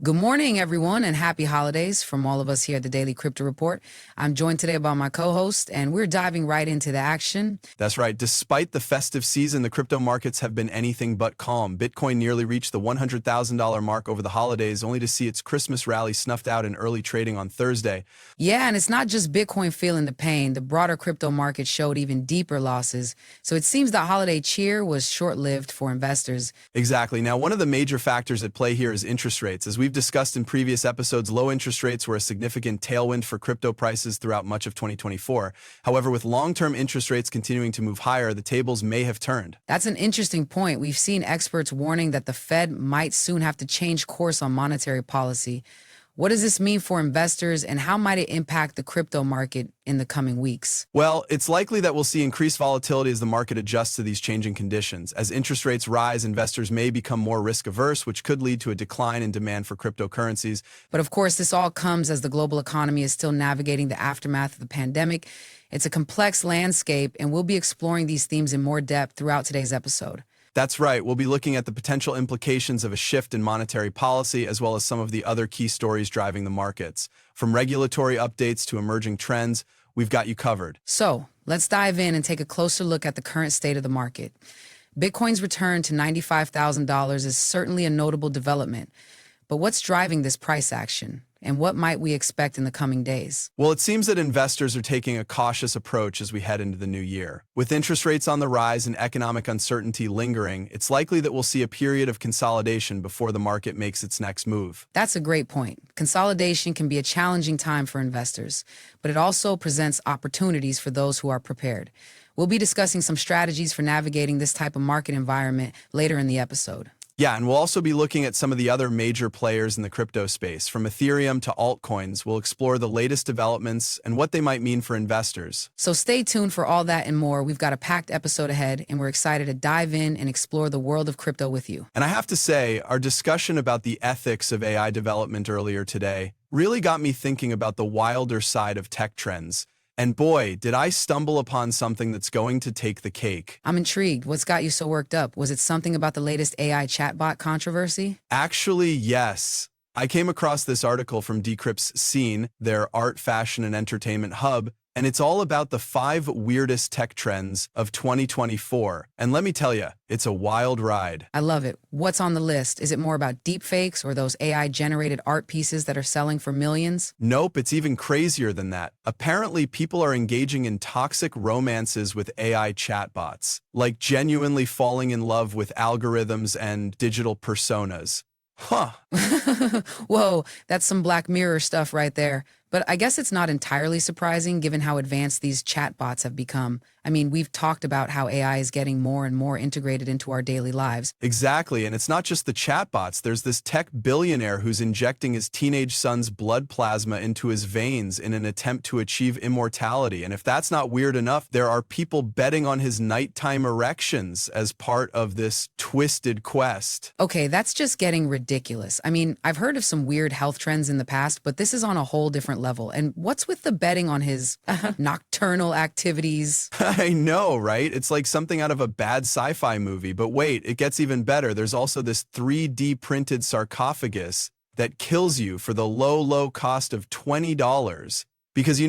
Good morning, everyone, and happy holidays from all of us here at the Daily Crypto Report. I'm joined today by my co-host, and we're diving right into the action. That's right. Despite the festive season, the crypto markets have been anything but calm. Bitcoin nearly reached the $100,000 mark over the holidays, only to see its Christmas rally snuffed out in early trading on Thursday. Yeah, and it's not just Bitcoin feeling the pain. The broader crypto market showed even deeper losses. So it seems the holiday cheer was short-lived for investors. Exactly. Now, one of the major factors at play here is interest rates. As we've discussed in previous episodes, low interest rates were a significant tailwind for crypto prices throughout much of 2024. However, with long-term interest rates continuing to move higher, the tables may have turned. That's an interesting point. We've seen experts warning that the Fed might soon have to change course on monetary policy. What does this mean for investors, and how might it impact the crypto market in the coming weeks? Well, it's likely that we'll see increased volatility as the market adjusts to these changing conditions. As interest rates rise, investors may become more risk-averse, which could lead to a decline in demand for cryptocurrencies. But of course, this all comes as the global economy is still navigating the aftermath of the pandemic. It's a complex landscape, and we'll be exploring these themes in more depth throughout today's episode. That's right. We'll be looking at the potential implications of a shift in monetary policy, as well as some of the other key stories driving the markets. From regulatory updates to emerging trends, we've got you covered. So let's dive in and take a closer look at the current state of the market. Bitcoin's return to $95,000 is certainly a notable development. But what's driving this price action? And what might we expect in the coming days? Well, it seems that investors are taking a cautious approach as we head into the new year. With interest rates on the rise and economic uncertainty lingering, it's likely that we'll see a period of consolidation before the market makes its next move. That's a great point. Consolidation can be a challenging time for investors, but it also presents opportunities for those who are prepared. We'll be discussing some strategies for navigating this type of market environment later in the episode. Yeah, and we'll also be looking at some of the other major players in the crypto space. From Ethereum to altcoins, we'll explore the latest developments and what they might mean for investors. So stay tuned for all that and more. We've got a packed episode ahead, and we're excited to dive in and explore the world of crypto with you. And I have to say, our discussion about the ethics of AI development earlier today really got me thinking about the wilder side of tech trends. And boy, did I stumble upon something that's going to take the cake. I'm intrigued. What's got you so worked up? Was it something about the latest AI chatbot controversy? Actually, yes. I came across this article from Decrypt's Scene, their art, fashion, and entertainment hub, and it's all about the 5 weirdest tech trends of 2024. And let me tell you, it's a wild ride. I love it. What's on the list? Is it more about deepfakes or those AI-generated art pieces that are selling for millions? Nope, it's even crazier than that. Apparently, people are engaging in toxic romances with AI chatbots, like genuinely falling in love with algorithms and digital personas. Huh. Whoa, that's some Black Mirror stuff right there. But I guess it's not entirely surprising given how advanced these chatbots have become. I mean, we've talked about how AI is getting more and more integrated into our daily lives. Exactly, and it's not just the chatbots. There's this tech billionaire who's injecting his teenage son's blood plasma into his veins in an attempt to achieve immortality. And if that's not weird enough, there are people betting on his nighttime erections as part of this twisted quest. Okay, that's just getting ridiculous. I mean, I've heard of some weird health trends in the past, but this is on a whole different level. And what's with the betting on his nocturnal activities? I know, right? It's like something out of a bad sci-fi movie. But wait, it gets even better. There's also this 3D printed sarcophagus that kills you for the low cost of $20. Because,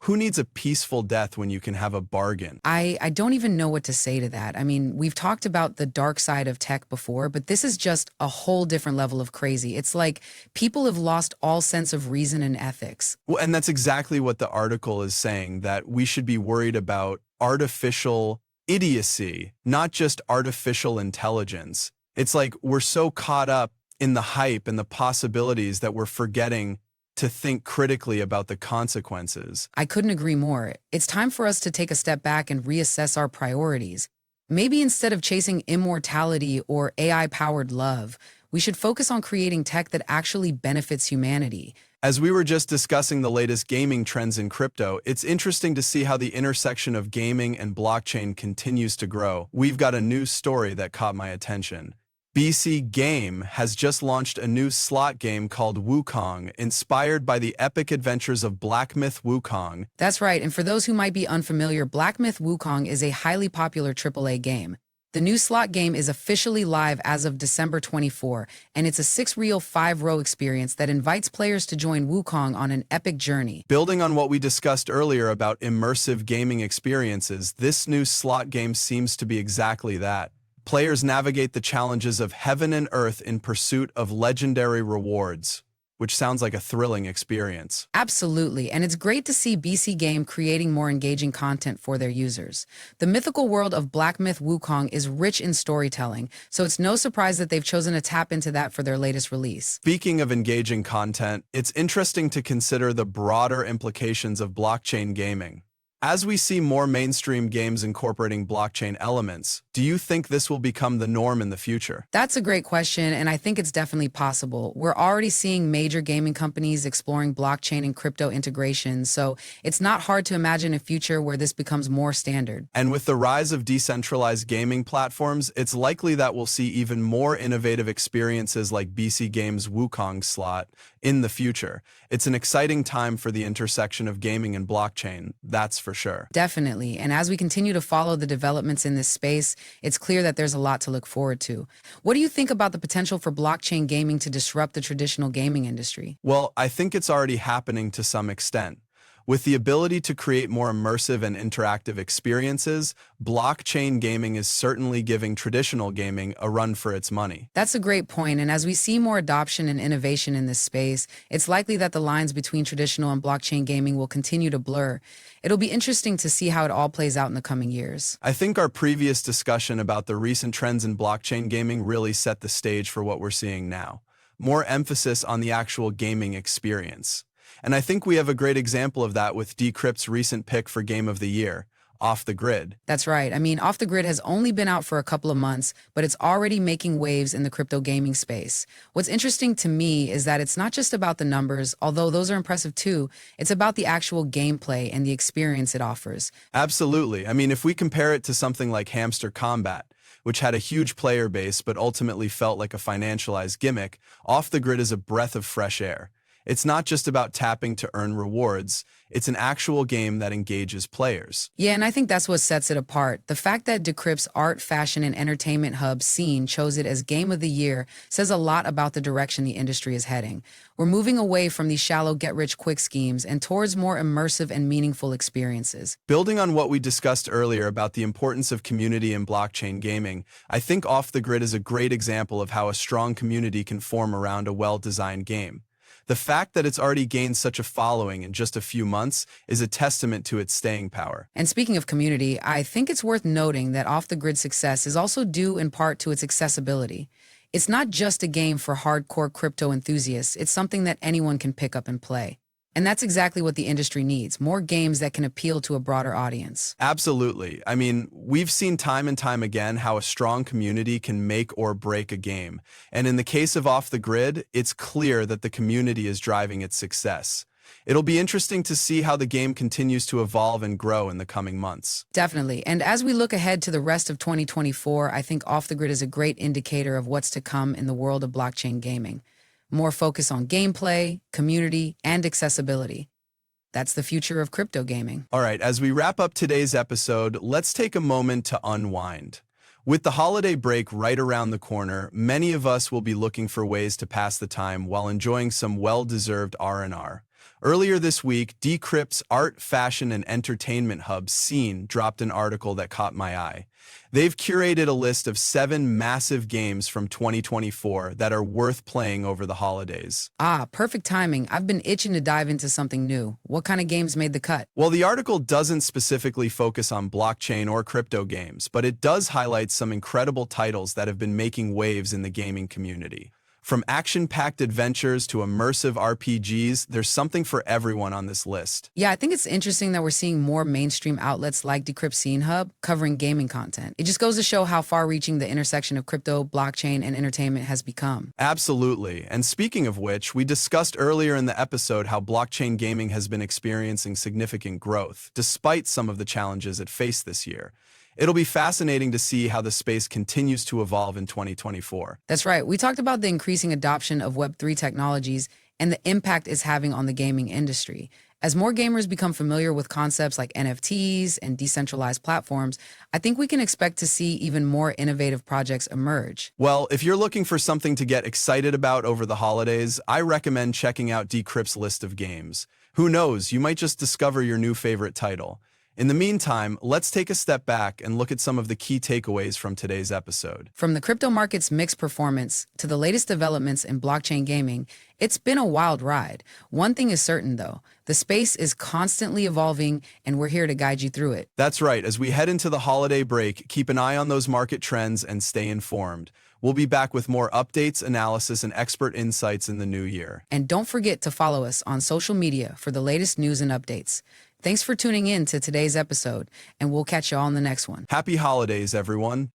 who needs a peaceful death when you can have a bargain? I don't even know what to say to that. I mean, we've talked about the dark side of tech before, but this is just a whole different level of crazy. It's like people have lost all sense of reason and ethics. Well, and that's exactly what the article is saying, that we should be worried about artificial idiocy, not just artificial intelligence. It's like we're so caught up in the hype and the possibilities that we're forgetting to think critically about the consequences. I couldn't agree more. It's time for us to take a step back and reassess our priorities. Maybe instead of chasing immortality or AI-powered love, we should focus on creating tech that actually benefits humanity. As we were just discussing the latest gaming trends in crypto, it's interesting to see how the intersection of gaming and blockchain continues to grow. We've got a new story that caught my attention. BC Game has just launched a new slot game called Wukong, inspired by the epic adventures of Black Myth Wukong. That's right, and for those who might be unfamiliar, Black Myth Wukong is a highly popular AAA game. The new slot game is officially live as of December 24, and it's a 6-reel, 5-row experience that invites players to join Wukong on an epic journey. Building on what we discussed earlier about immersive gaming experiences, this new slot game seems to be exactly that. Players navigate the challenges of heaven and earth in pursuit of legendary rewards, which sounds like a thrilling experience. Absolutely, and it's great to see BC Game creating more engaging content for their users. The mythical world of Black Myth Wukong is rich in storytelling, so it's no surprise that they've chosen to tap into that for their latest release. Speaking of engaging content, it's interesting to consider the broader implications of blockchain gaming. As we see more mainstream games incorporating blockchain elements, do you think this will become the norm in the future? That's a great question, and I think it's definitely possible. We're already seeing major gaming companies exploring blockchain and crypto integration, so it's not hard to imagine a future where this becomes more standard. And with the rise of decentralized gaming platforms, it's likely that we'll see even more innovative experiences like BC Games' Wukong slot in the future. It's an exciting time for the intersection of gaming and blockchain, that's for sure. Definitely. And as we continue to follow the developments in this space, it's clear that there's a lot to look forward to. What do you think about the potential for blockchain gaming to disrupt the traditional gaming industry? Well, I think it's already happening to some extent. With the ability to create more immersive and interactive experiences, blockchain gaming is certainly giving traditional gaming a run for its money. That's a great point, and as we see more adoption and innovation in this space, it's likely that the lines between traditional and blockchain gaming will continue to blur. It'll be interesting to see how it all plays out in the coming years. I think our previous discussion about the recent trends in blockchain gaming really set the stage for what we're seeing now. More emphasis on the actual gaming experience. And I think we have a great example of that with Decrypt's recent pick for Game of the Year, Off the Grid. That's right. I mean, Off the Grid has only been out for a couple of months, but it's already making waves in the crypto gaming space. What's interesting to me is that it's not just about the numbers, although those are impressive too. It's about the actual gameplay and the experience it offers. Absolutely. I mean, if we compare it to something like Hamster Combat, which had a huge player base but ultimately felt like a financialized gimmick, Off the Grid is a breath of fresh air. It's not just about tapping to earn rewards, it's an actual game that engages players. Yeah, and I think that's what sets it apart. The fact that Decrypt's art, fashion, and entertainment hub scene chose it as Game of the Year says a lot about the direction the industry is heading. We're moving away from these shallow get-rich-quick schemes and towards more immersive and meaningful experiences. Building on what we discussed earlier about the importance of community in blockchain gaming, I think Off the Grid is a great example of how a strong community can form around a well-designed game. The fact that it's already gained such a following in just a few months is a testament to its staying power. And speaking of community, I think it's worth noting that Off the Grid success is also due in part to its accessibility. It's not just a game for hardcore crypto enthusiasts, it's something that anyone can pick up and play. And that's exactly what the industry needs, more games that can appeal to a broader audience. Absolutely. I mean, we've seen time and time again how a strong community can make or break a game. And in the case of Off the Grid, it's clear that the community is driving its success. It'll be interesting to see how the game continues to evolve and grow in the coming months. Definitely. And as we look ahead to the rest of 2024, I think Off the Grid is a great indicator of what's to come in the world of blockchain gaming. More focus on gameplay, community, and accessibility. That's the future of crypto gaming. All right, as we wrap up today's episode, let's take a moment to unwind. With the holiday break right around the corner, many of us will be looking for ways to pass the time while enjoying some well-deserved R&R. Earlier this week, Decrypt's art, fashion, and entertainment hub, Scene, dropped an article that caught my eye. They've curated a list of 7 massive games from 2024 that are worth playing over the holidays. Ah, perfect timing. I've been itching to dive into something new. What kind of games made the cut? Well, the article doesn't specifically focus on blockchain or crypto games, but it does highlight some incredible titles that have been making waves in the gaming community. From action-packed adventures to immersive RPGs, there's something for everyone on this list. Yeah, I think it's interesting that we're seeing more mainstream outlets like Decrypt Scene Hub covering gaming content. It just goes to show how far-reaching the intersection of crypto, blockchain, and entertainment has become. Absolutely. And speaking of which, we discussed earlier in the episode how blockchain gaming has been experiencing significant growth, despite some of the challenges it faced this year. It'll be fascinating to see how the space continues to evolve in 2024. That's right. We talked about the increasing adoption of Web3 technologies and the impact it's having on the gaming industry. As more gamers become familiar with concepts like NFTs and decentralized platforms, I think we can expect to see even more innovative projects emerge. Well, if you're looking for something to get excited about over the holidays, I recommend checking out Decrypt's list of games. Who knows, you might just discover your new favorite title. In the meantime, let's take a step back and look at some of the key takeaways from today's episode. From the crypto market's mixed performance to the latest developments in blockchain gaming, it's been a wild ride. One thing is certain, though, the space is constantly evolving, and we're here to guide you through it. That's right. As we head into the holiday break, keep an eye on those market trends and stay informed. We'll be back with more updates, analysis, and expert insights in the new year. And don't forget to follow us on social media for the latest news and updates. Thanks for tuning in to today's episode, and we'll catch you all in the next one. Happy holidays, everyone.